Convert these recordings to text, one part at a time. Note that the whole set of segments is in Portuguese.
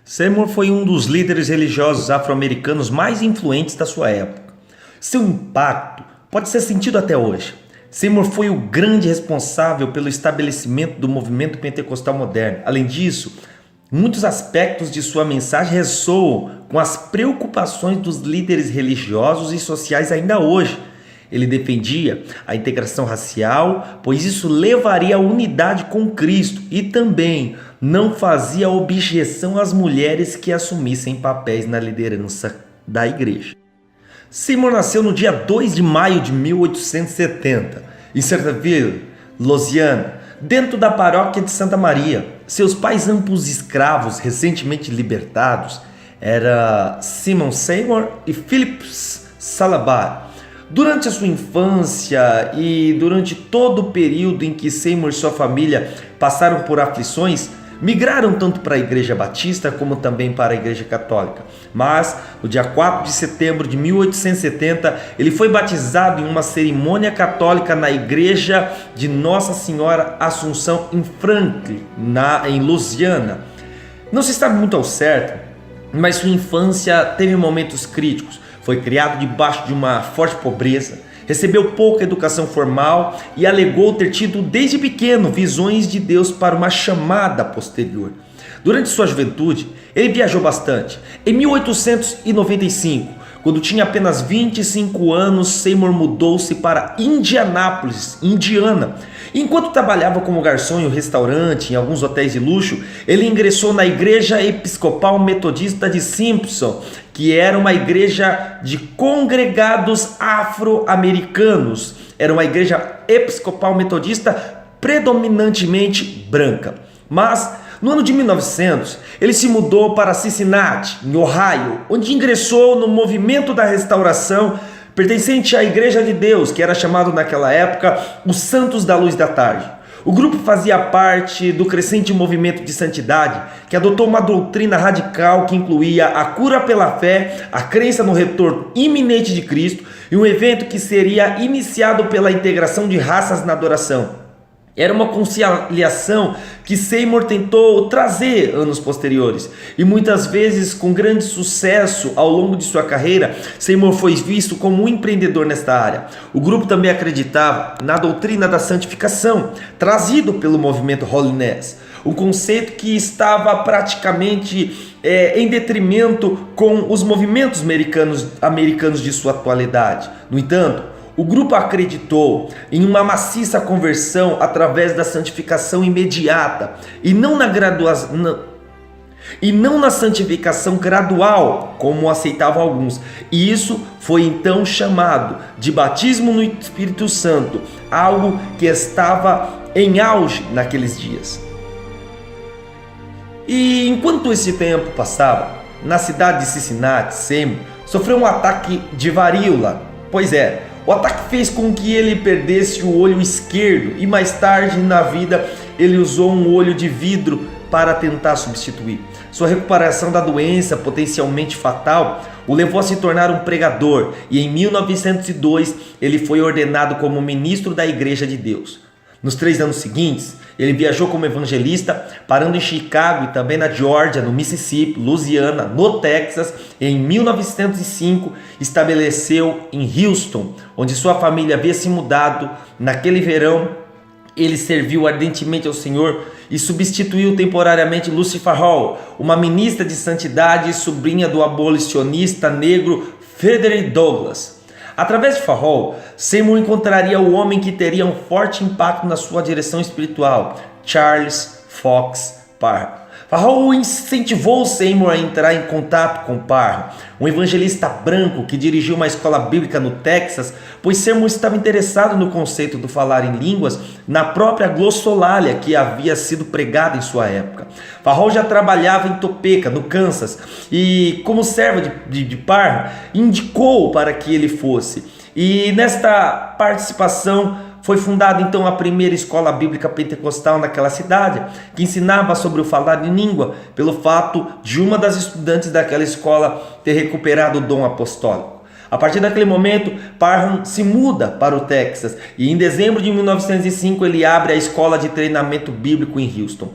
Seymour foi um dos líderes religiosos afro-americanos mais influentes da sua época. Seu impacto pode ser sentido até hoje. Seymour foi o grande responsável pelo estabelecimento do movimento pentecostal moderno. Além disso, muitos aspectos de sua mensagem ressoam com as preocupações dos líderes religiosos e sociais ainda hoje. Ele defendia a integração racial, pois isso levaria à unidade com Cristo, e também não fazia objeção às mulheres que assumissem papéis na liderança da igreja. Seymour nasceu no dia 2 de maio de 1870, em Centerville, Louisiana, dentro da paróquia de Santa Maria. Seus pais, ambos escravos recentemente libertados, eram Simon Seymour e Phillips Salabar. Durante a sua infância e durante todo o período em que Seymour e sua família passaram por aflições, migraram tanto para a Igreja Batista como também para a Igreja Católica. Mas, no dia 4 de setembro de 1870, ele foi batizado em uma cerimônia católica na Igreja de Nossa Senhora Assunção em Franklin, em Louisiana. Não se sabe muito ao certo, mas sua infância teve momentos críticos. Foi criado debaixo de uma forte pobreza, recebeu pouca educação formal e alegou ter tido desde pequeno visões de Deus para uma chamada posterior. Durante sua juventude, ele viajou bastante. Em 1895, quando tinha apenas 25 anos, Seymour mudou-se para Indianápolis, Indiana. Enquanto trabalhava como garçom em um restaurante em alguns hotéis de luxo, ele ingressou na Igreja Episcopal Metodista de Simpson, que era uma igreja de congregados afro-americanos. Era uma igreja episcopal metodista predominantemente branca. Mas no ano de 1900, ele se mudou para Cincinnati, em Ohio, onde ingressou no movimento da restauração pertencente à Igreja de Deus, que era chamado naquela época os Santos da Luz da Tarde. O grupo fazia parte do crescente movimento de santidade, que adotou uma doutrina radical que incluía a cura pela fé, a crença no retorno iminente de Cristo e um evento que seria iniciado pela integração de raças na adoração. Era uma conciliação que Seymour tentou trazer anos posteriores, e muitas vezes com grande sucesso ao longo de sua carreira. Seymour foi visto como um empreendedor nesta área. O grupo também acreditava na doutrina da santificação, trazido pelo movimento Holiness, um conceito que estava praticamente em detrimento com os movimentos americanos de sua atualidade. No entanto, o grupo acreditou em uma maciça conversão através da santificação imediata e não na santificação gradual, como aceitavam alguns. E isso foi então chamado de batismo no Espírito Santo, algo que estava em auge naqueles dias. E enquanto esse tempo passava, na cidade de Cincinnati, Seymour sofreu um ataque de varíola. Pois é, o ataque fez com que ele perdesse o olho esquerdo e mais tarde na vida ele usou um olho de vidro para tentar substituir. Sua recuperação da doença potencialmente fatal o levou a se tornar um pregador, e em 1902 ele foi ordenado como ministro da Igreja de Deus. Nos 3 anos seguintes, ele viajou como evangelista, parando em Chicago e também na Geórgia, no Mississippi, Louisiana, no Texas. Em 1905, estabeleceu em Houston, onde sua família havia se mudado. Naquele verão, ele serviu ardentemente ao Senhor e substituiu temporariamente Lucy Farrell, uma ministra de santidade e sobrinha do abolicionista negro Frederick Douglass. Através de Farrell, Seymour encontraria o homem que teria um forte impacto na sua direção espiritual, Charles Fox Parham. Farrell incentivou Seymour a entrar em contato com Parham, um evangelista branco que dirigiu uma escola bíblica no Texas, pois Seymour estava interessado no conceito do falar em línguas na própria glossolalia que havia sido pregada em sua época. Farrell já trabalhava em Topeka, no Kansas, e como servo de Parham, indicou para que ele fosse. E nesta participação foi fundada então a primeira escola bíblica pentecostal naquela cidade, que ensinava sobre o falar em língua, pelo fato de uma das estudantes daquela escola ter recuperado o dom apostólico. A partir daquele momento, Parham se muda para o Texas e em dezembro de 1905 ele abre a escola de treinamento bíblico em Houston.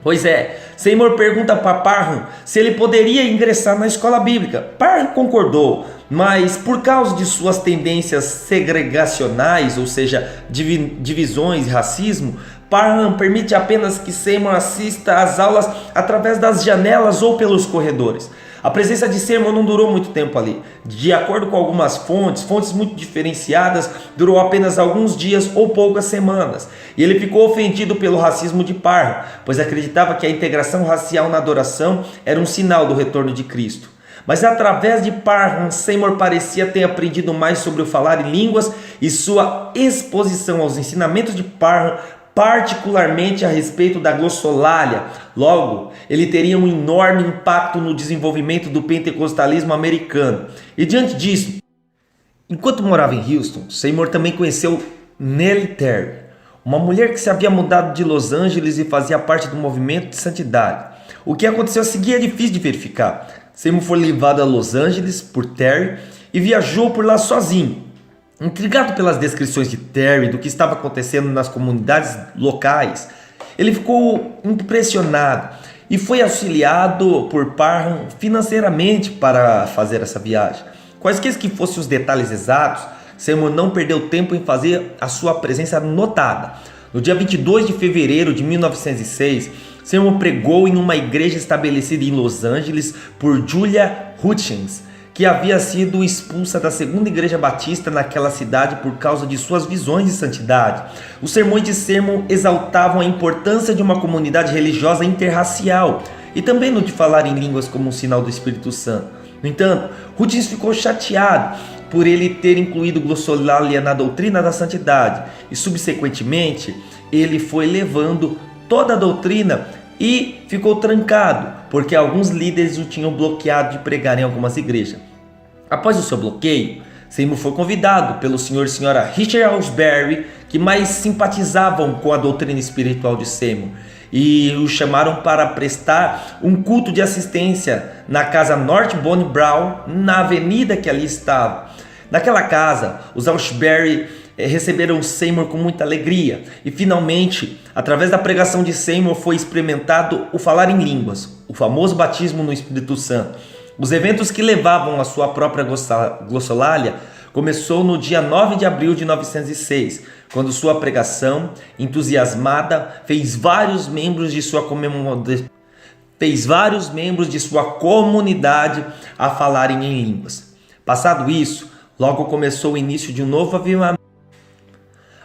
Pois é, Seymour pergunta para Parham se ele poderia ingressar na escola bíblica. Parham concordou, mas por causa de suas tendências segregacionais, ou seja, divisões e racismo, Parham permite apenas que Seymour assista às aulas através das janelas ou pelos corredores. A presença de Seymour não durou muito tempo ali. De acordo com algumas fontes muito diferenciadas, durou apenas alguns dias ou poucas semanas. E ele ficou ofendido pelo racismo de Parham, pois acreditava que a integração racial na adoração era um sinal do retorno de Cristo. Mas através de Parham, Seymour parecia ter aprendido mais sobre o falar em línguas e sua exposição aos ensinamentos de Parham, particularmente a respeito da glossolalia. Logo, ele teria um enorme impacto no desenvolvimento do pentecostalismo americano. E diante disso, enquanto morava em Houston, Seymour também conheceu Nellie Terry, uma mulher que se havia mudado de Los Angeles e fazia parte do movimento de santidade. O que aconteceu a seguir é difícil de verificar. Seymour foi levado a Los Angeles por Terry e viajou por lá sozinho. Intrigado pelas descrições de Terry do que estava acontecendo nas comunidades locais, ele ficou impressionado e foi auxiliado por Parham financeiramente para fazer essa viagem. Quaisquer que fossem os detalhes exatos, Seymour não perdeu tempo em fazer a sua presença notada. No dia 22 de fevereiro de 1906, Seymour pregou em uma igreja estabelecida em Los Angeles por Julia Hutchins, que havia sido expulsa da segunda igreja batista naquela cidade por causa de suas visões de santidade. Os sermões de Seymour exaltavam a importância de uma comunidade religiosa interracial e também no de falar em línguas como um sinal do Espírito Santo. No entanto, Hutchins ficou chateado por ele ter incluído glossolalia na doutrina da santidade e, subsequentemente, ele foi levando toda a doutrina e ficou trancado, porque alguns líderes o tinham bloqueado de pregar em algumas igrejas. Após o seu bloqueio, Seymour foi convidado pelo senhor e senhora Richard Ausberry, que mais simpatizavam com a doutrina espiritual de Seymour, e o chamaram para prestar um culto de assistência na casa North Bonnie Brown, na avenida que ali estava. Naquela casa, os Ausberry receberam Seymour com muita alegria e finalmente, através da pregação de Seymour, foi experimentado o falar em línguas, o famoso batismo no Espírito Santo. Os eventos que levavam a sua própria glossolalia começou no dia 9 de abril de 1906, quando sua pregação, entusiasmada, fez vários membros de sua comunidade a falarem em línguas. Passado isso, logo começou o início de um novo avivamento.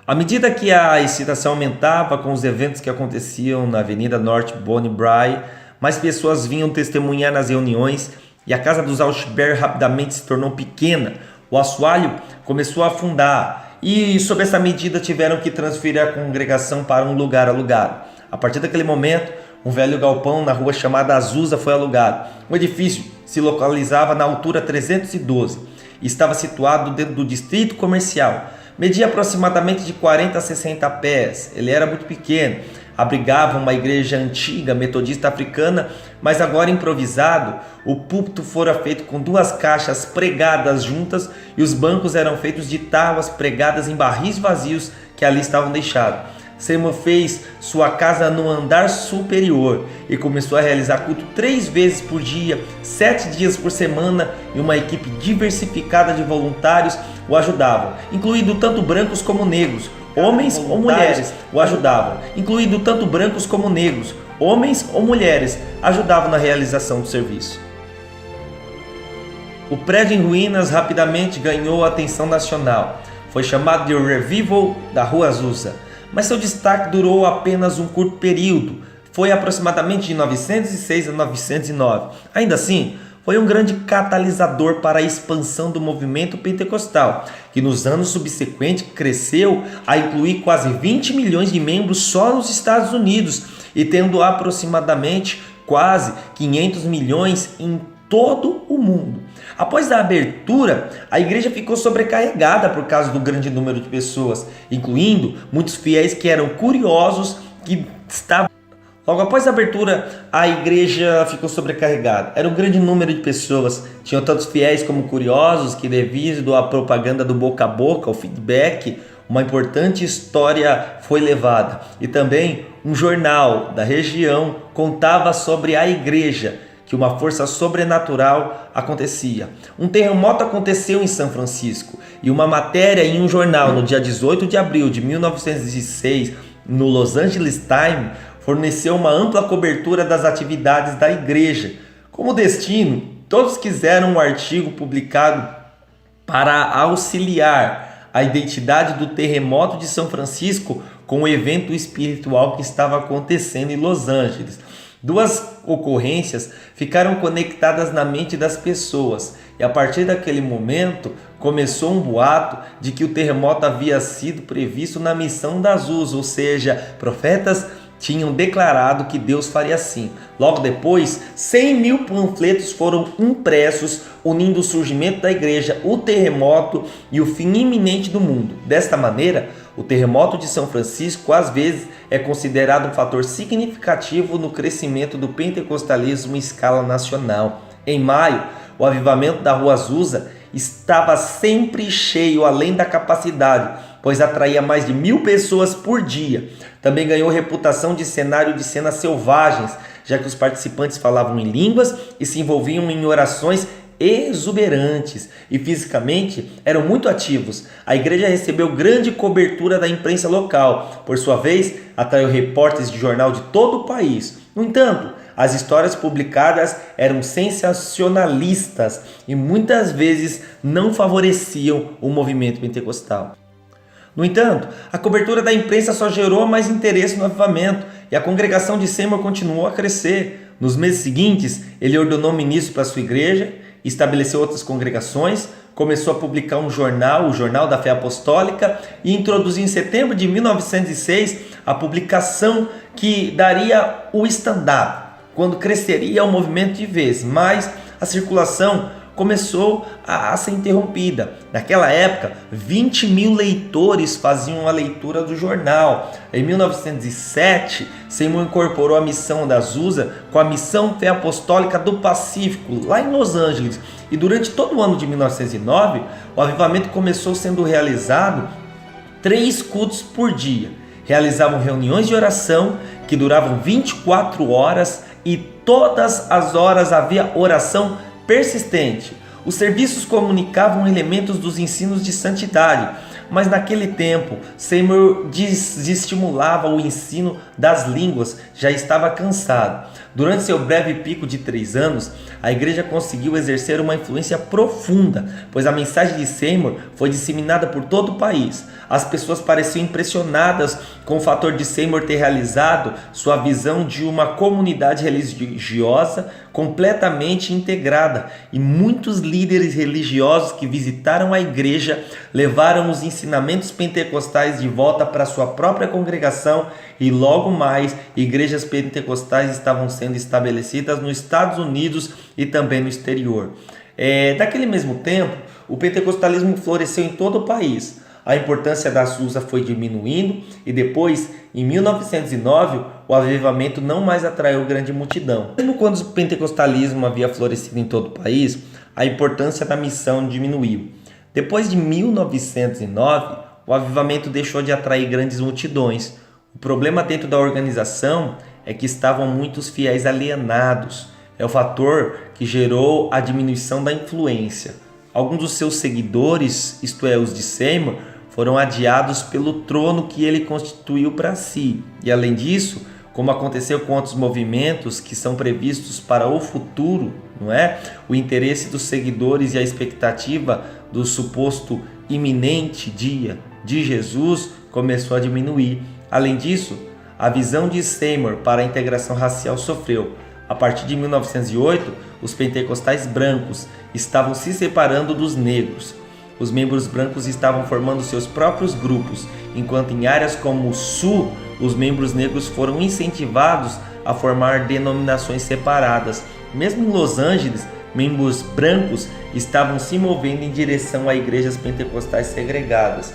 À medida que a excitação aumentava com os eventos que aconteciam na Avenida North Bonnie Brown, mais pessoas vinham testemunhar nas reuniões e a casa dos Ausberry rapidamente se tornou pequena. O assoalho começou a afundar e, sob essa medida, tiveram que transferir a congregação para um lugar alugado. A partir daquele momento, um velho galpão na rua chamada Azusa foi alugado. O edifício se localizava na altura 312 e estava situado dentro do distrito comercial. Media aproximadamente de 40 a 60 pés. Ele era muito pequeno. Abrigava uma igreja antiga metodista africana, mas agora improvisado. O púlpito fora feito com 2 caixas pregadas juntas e os bancos eram feitos de tábuas pregadas em barris vazios que ali estavam deixados. Seymour fez sua casa no andar superior e começou a realizar culto 3 vezes por dia, 7 dias por semana, e uma equipe diversificada de voluntários o ajudavam, incluindo tanto brancos como negros, homens ou mulheres o ajudavam, incluindo tanto brancos como negros, homens ou mulheres ajudavam na realização do serviço. O prédio em ruínas rapidamente ganhou a atenção nacional. Foi chamado de Revival da Rua Azusa, mas seu destaque durou apenas um curto período. Foi aproximadamente de 906 a 909. Ainda assim, foi um grande catalisador para a expansão do movimento pentecostal, que nos anos subsequentes cresceu a incluir quase 20 milhões de membros só nos Estados Unidos e tendo aproximadamente quase 500 milhões em todo o mundo. Após a abertura, a igreja ficou sobrecarregada por causa do grande número de pessoas, incluindo muitos fiéis que eram curiosos que estavam. Logo após a abertura, a igreja ficou sobrecarregada. Era um grande número de pessoas. Tinham tantos fiéis como curiosos que, devido à propaganda do boca a boca, o feedback, Uma importante história foi levada e também um jornal da região contava sobre a igreja, que uma força sobrenatural acontecia. Um terremoto aconteceu em São Francisco e uma matéria em um jornal no dia 18 de abril de 1906, no Los Angeles Times, forneceu uma ampla cobertura das atividades da igreja. Como destino, todos quiseram um artigo publicado para auxiliar a identidade do terremoto de São Francisco com o evento espiritual que estava acontecendo em Los Angeles. Duas ocorrências ficaram conectadas na mente das pessoas e a partir daquele momento começou um boato de que o terremoto havia sido previsto na missão da Azusa, ou seja, profetas tinham declarado que Deus faria assim. Logo depois, 100 mil panfletos foram impressos unindo o surgimento da igreja, o terremoto e o fim iminente do mundo. Desta maneira, o terremoto de São Francisco às vezes é considerado um fator significativo no crescimento do pentecostalismo em escala nacional. Em maio, o avivamento da Rua Azusa estava sempre cheio além da capacidade, pois atraía mais de 1.000 pessoas por dia. Também ganhou reputação de cenário de cenas selvagens, já que os participantes falavam em línguas e se envolviam em orações exuberantes e fisicamente eram muito ativos. A igreja recebeu grande cobertura da imprensa local, por sua vez atraiu repórteres de jornal de todo o país. No entanto, as histórias publicadas eram sensacionalistas e muitas vezes não favoreciam o movimento pentecostal. No entanto, a cobertura da imprensa só gerou mais interesse no avivamento e a congregação de Seymour continuou a crescer. Nos meses seguintes, ele ordenou ministro para sua igreja, estabeleceu outras congregações, começou a publicar um jornal, o Jornal da Fé Apostólica, e introduziu em setembro de 1906 a publicação que daria o estandarte, quando cresceria o movimento de vez, mas a circulação começou a ser interrompida. Naquela época, 20 mil leitores faziam a leitura do jornal. Em 1907, Seymour incorporou a missão da Azusa com a Missão Fé Apostólica do Pacífico, lá em Los Angeles. E durante todo o ano de 1909, o avivamento começou sendo realizado 3 cultos por dia. Realizavam reuniões de oração que duravam 24 horas e todas as horas havia oração persistente. Os serviços comunicavam elementos dos ensinos de santidade, mas naquele tempo Seymour desestimulava o ensino das línguas, já estava cansado. Durante seu breve pico de 3 anos, a igreja conseguiu exercer uma influência profunda, pois a mensagem de Seymour foi disseminada por todo o país. As pessoas pareciam impressionadas com o fator de Seymour ter realizado sua visão de uma comunidade religiosa completamente integrada, e muitos líderes religiosos que visitaram a igreja levaram os ensinamentos pentecostais de volta para sua própria congregação, e logo mais igrejas pentecostais estavam sendo estabelecidas nos Estados Unidos e também no exterior. Daquele mesmo tempo, o pentecostalismo floresceu em todo o país. A importância da Azusa foi diminuindo e depois, em 1909, o avivamento não mais atraiu grande multidão. Mesmo quando o pentecostalismo havia florescido em todo o país, a importância da missão diminuiu. Depois de 1909, o avivamento deixou de atrair grandes multidões. O problema dentro da organização é que estavam muitos fiéis alienados. É o fator que gerou a diminuição da influência. Alguns dos seus seguidores, isto é, os de Seymour, foram adiados pelo trono que ele constituiu para si. E além disso, como aconteceu com outros movimentos que são previstos para o futuro, não é? O interesse dos seguidores e a expectativa do suposto iminente dia de Jesus começou a diminuir. Além disso, a visão de Seymour para a integração racial sofreu. A partir de 1908, os pentecostais brancos estavam se separando dos negros. Os membros brancos estavam formando seus próprios grupos, enquanto em áreas como o Sul, os membros negros foram incentivados a formar denominações separadas. Mesmo em Los Angeles, membros brancos estavam se movendo em direção a igrejas pentecostais segregadas.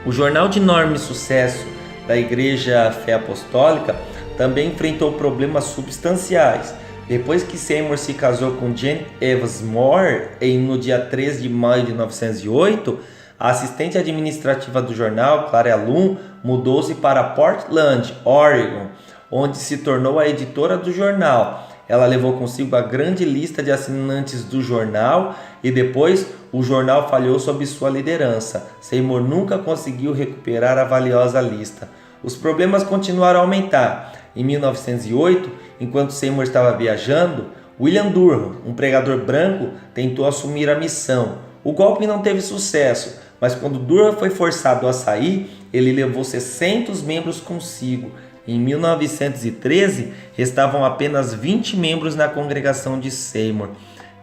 O jornal de enorme sucesso da Igreja Fé Apostólica também enfrentou problemas substanciais. Depois que Seymour se casou com Jane Evans Moore no dia 3 de maio de 1908, A assistente administrativa do jornal, Clara Lum, mudou-se para Portland, Oregon, onde se tornou a editora do jornal. Ela levou consigo a grande lista de assinantes do jornal e depois o jornal falhou sob sua liderança. Seymour nunca conseguiu recuperar a valiosa lista. Os problemas continuaram a aumentar. Em 1908, enquanto Seymour estava viajando, William Durham, um pregador branco, tentou assumir a missão. O golpe não teve sucesso, mas quando Durham foi forçado a sair, ele levou 600 membros consigo. Em 1913, restavam apenas 20 membros na congregação de Seymour.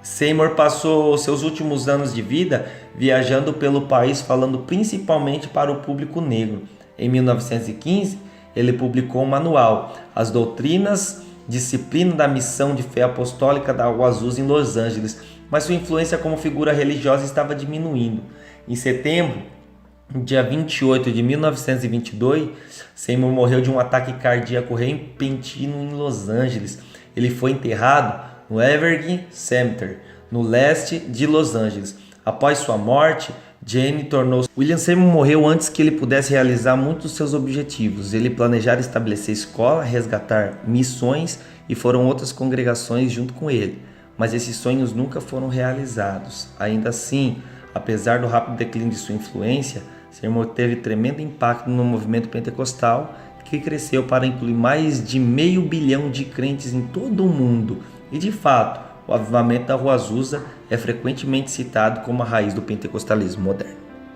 Seymour passou seus últimos anos de vida viajando pelo país falando principalmente para o público negro. Em 1915, ele publicou um manual, As Doutrinas, Disciplina da Missão de Fé Apostólica da Água Azul em Los Angeles, mas sua influência como figura religiosa estava diminuindo. Em setembro, dia 28 de 1922, Seymour morreu de um ataque cardíaco repentino em Los Angeles. Ele foi enterrado no Evergreen Cemetery, no leste de Los Angeles. Após sua morte, Jane tornou-se... William Seymour morreu antes que ele pudesse realizar muitos dos seus objetivos. Ele planejara estabelecer escola, resgatar missões e foram outras congregações junto com ele. Mas esses sonhos nunca foram realizados. Ainda assim, apesar do rápido declínio de sua influência, Seymour teve tremendo impacto no movimento pentecostal, que cresceu para incluir mais de 500 milhão de crentes em todo o mundo. E de fato, o avivamento da Rua Azusa é frequentemente citado como a raiz do pentecostalismo moderno.